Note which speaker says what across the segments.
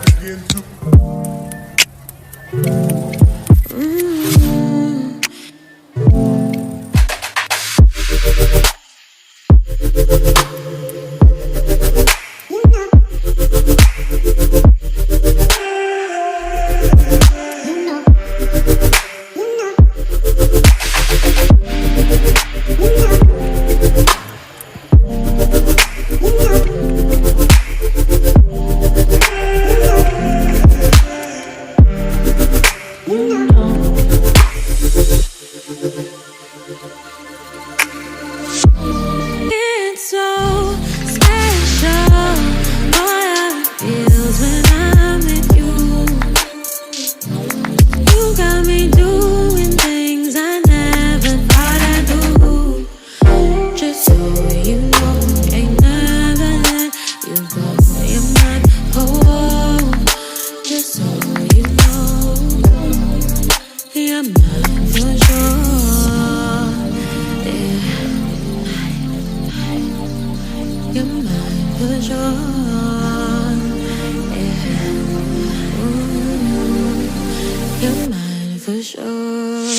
Speaker 1: begin to
Speaker 2: It's so special, boy, how it feels when I'm with you. You got me doing things I never thought I'd do. Just so you know, ain't never let you go. You're my home. Just so you know, you're mine for sure. You're mine for sure, yeah. Ooh, you're mine for sure.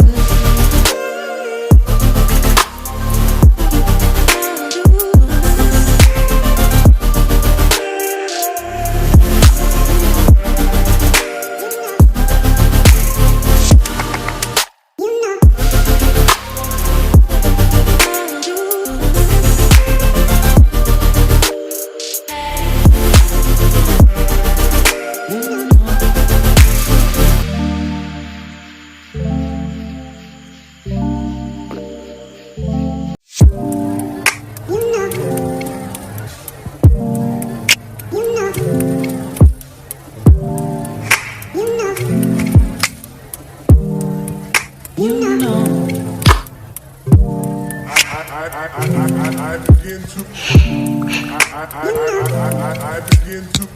Speaker 1: I begin to I begin to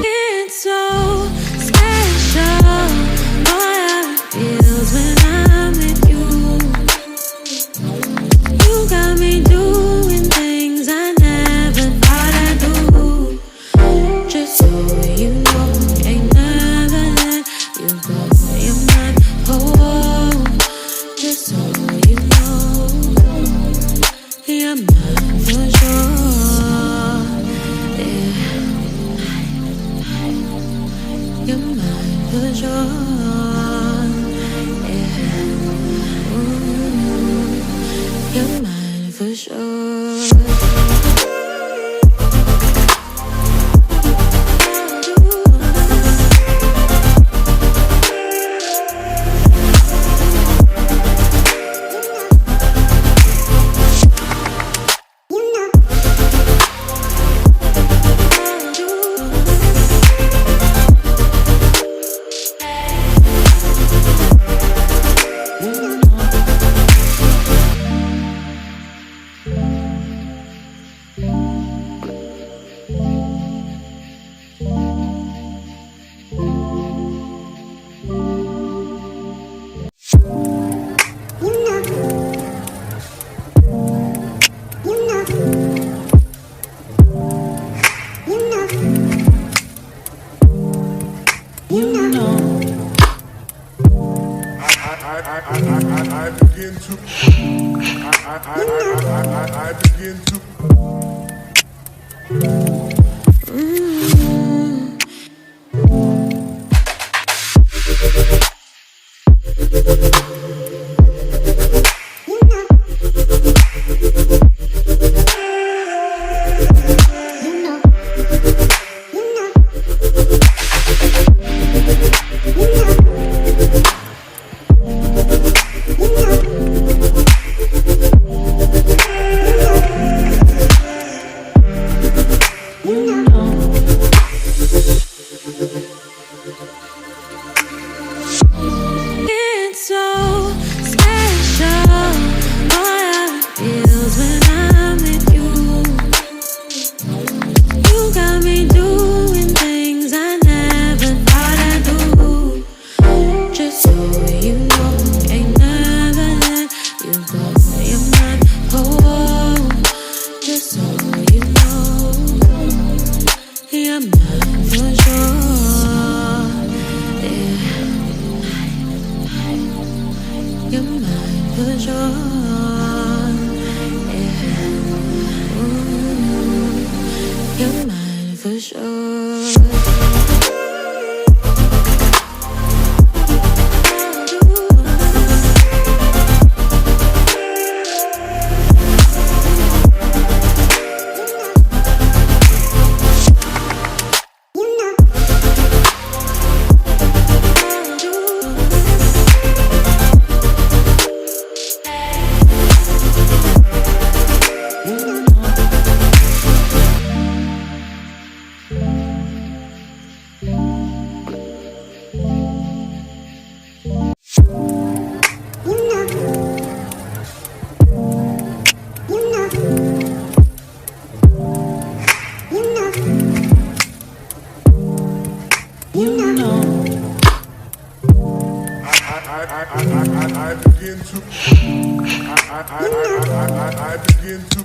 Speaker 2: It's so special, boy, how it feels when I'm with you. You got me doing things I never thought I'd do. Just so you know, ain't never let you go. You're my home. Just so you know, you're mine for sure. You're mine for sure, yeah. Ooh, you're mine for sure. I begin to I begin to It's so special. Boy, how it feels when I'm with you. You got me doing things I never thought I'd do. Just so you know, ain't never let you go. You're mine, oh, just so you know, you're mine for sure. Yeah, you're mine for sure. Yeah, ooh, you're mine for sure.
Speaker 1: I begin to. I begin to.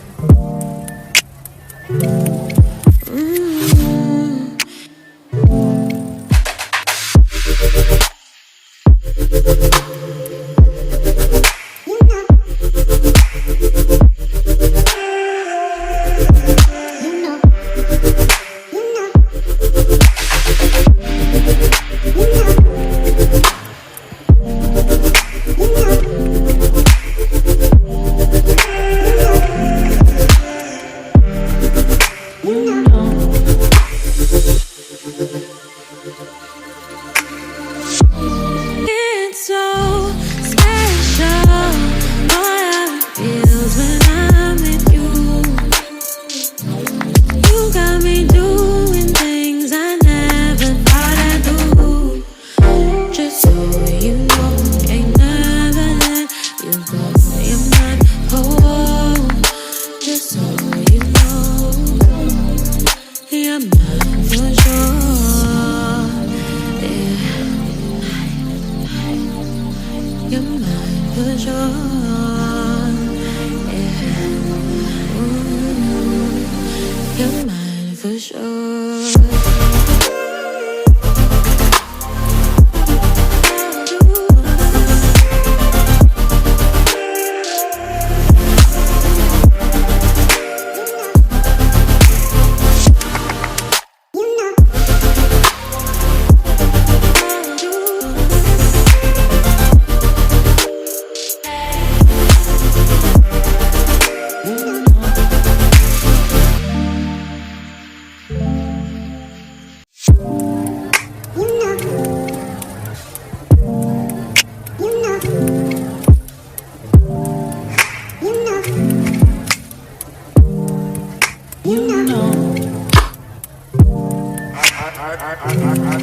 Speaker 2: It's so special. Boy, how it feels when I'm with you. You got me doing things I never thought I'd do. Just so you know, ain't never let you go. You're mine, oh, just so you know, you're mine for sure. Yeah, you're mine for sure. Yeah, ooh, you're mine for sure.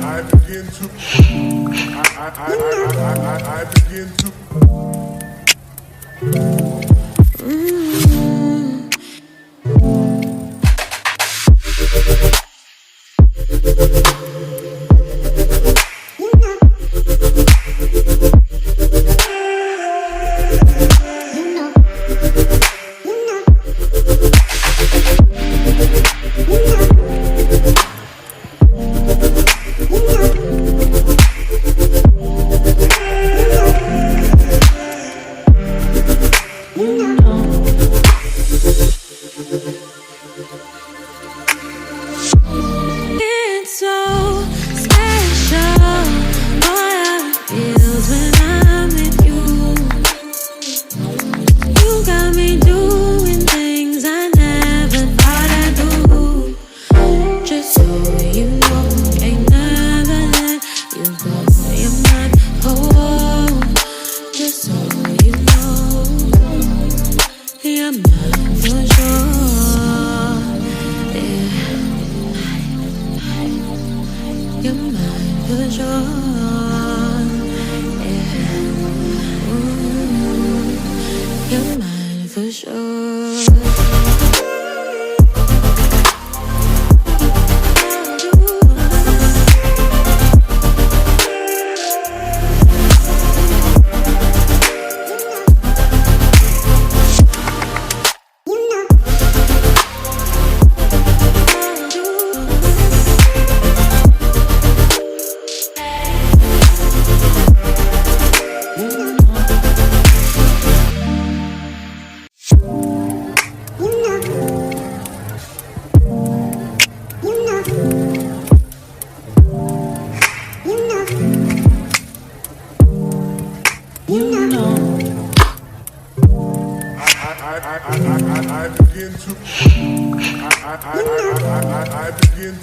Speaker 1: I begin to. I begin to.
Speaker 2: You know.
Speaker 1: I begin to. I begin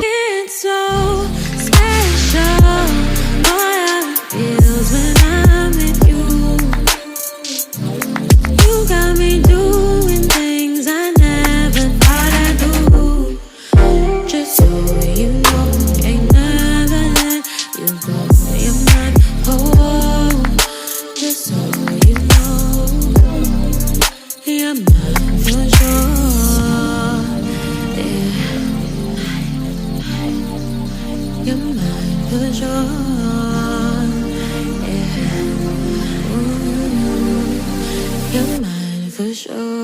Speaker 2: It's so special. Boy, how it feels when I'm with you. You got me doing things I never thought I'd do. Just so you know, ain't never let you go. You're mine, oh. Just so you know, you're mine for sure. You're mine for sure, yeah. Ooh, you're mine for sure.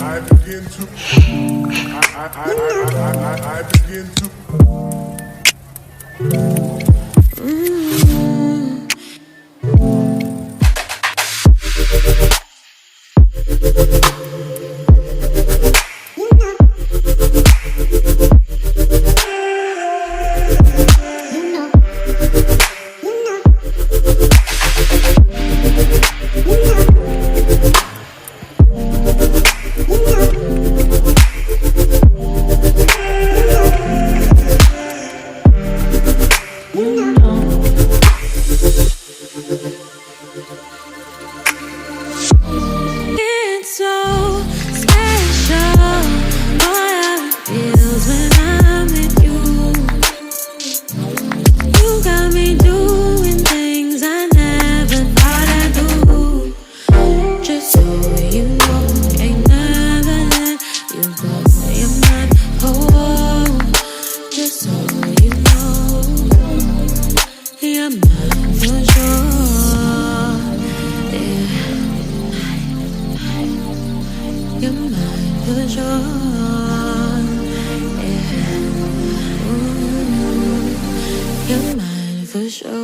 Speaker 1: I begin to. I begin to.
Speaker 2: It's so special. Boy, how it feels when I'm with you. You got me doing things I never thought I'd do. Just so you know, ain't never let you go. You're mine, oh. Just so you know, you're mine for sure. You're mine for sure, yeah. Ooh, you're mine for sure.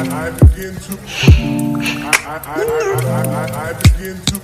Speaker 1: I begin to. I begin to.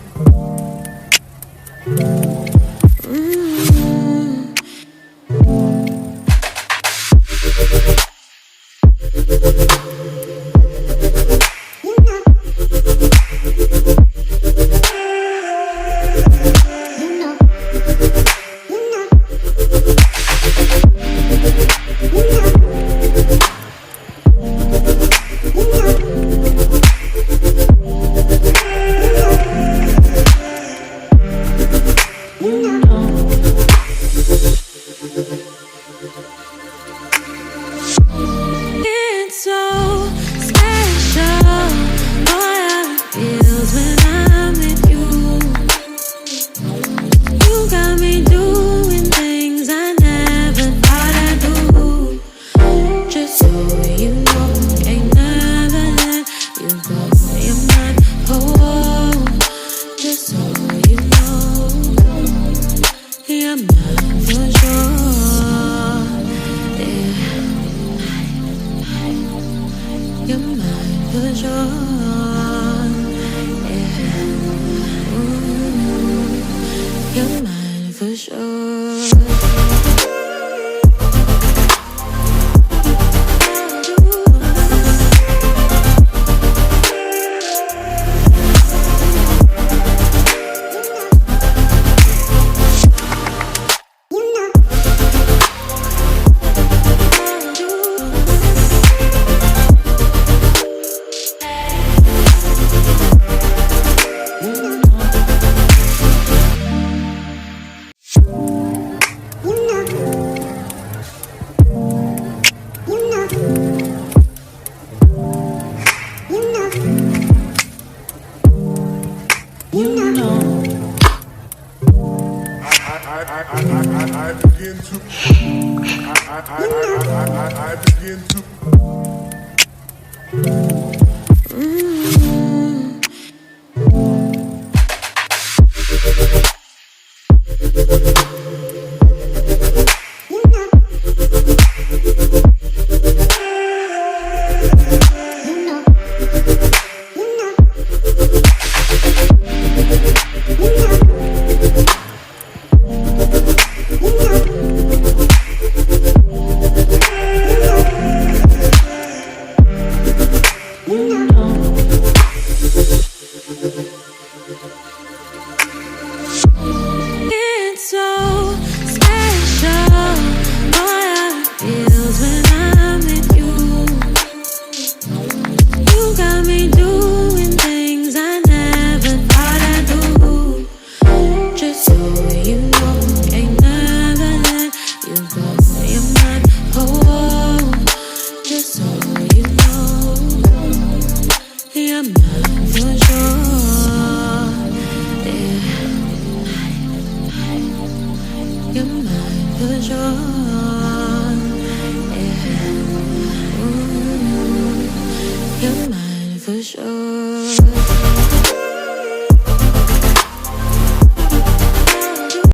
Speaker 2: for sure.
Speaker 1: I begin to. I begin to.
Speaker 2: It's so special. All I feels when I'm with you. You got me doing things I never thought I'd do. Just so you know, ain't never let you go. You're mine, oh. Just so you know, you're mine for sure. Yeah. You're mine for sure.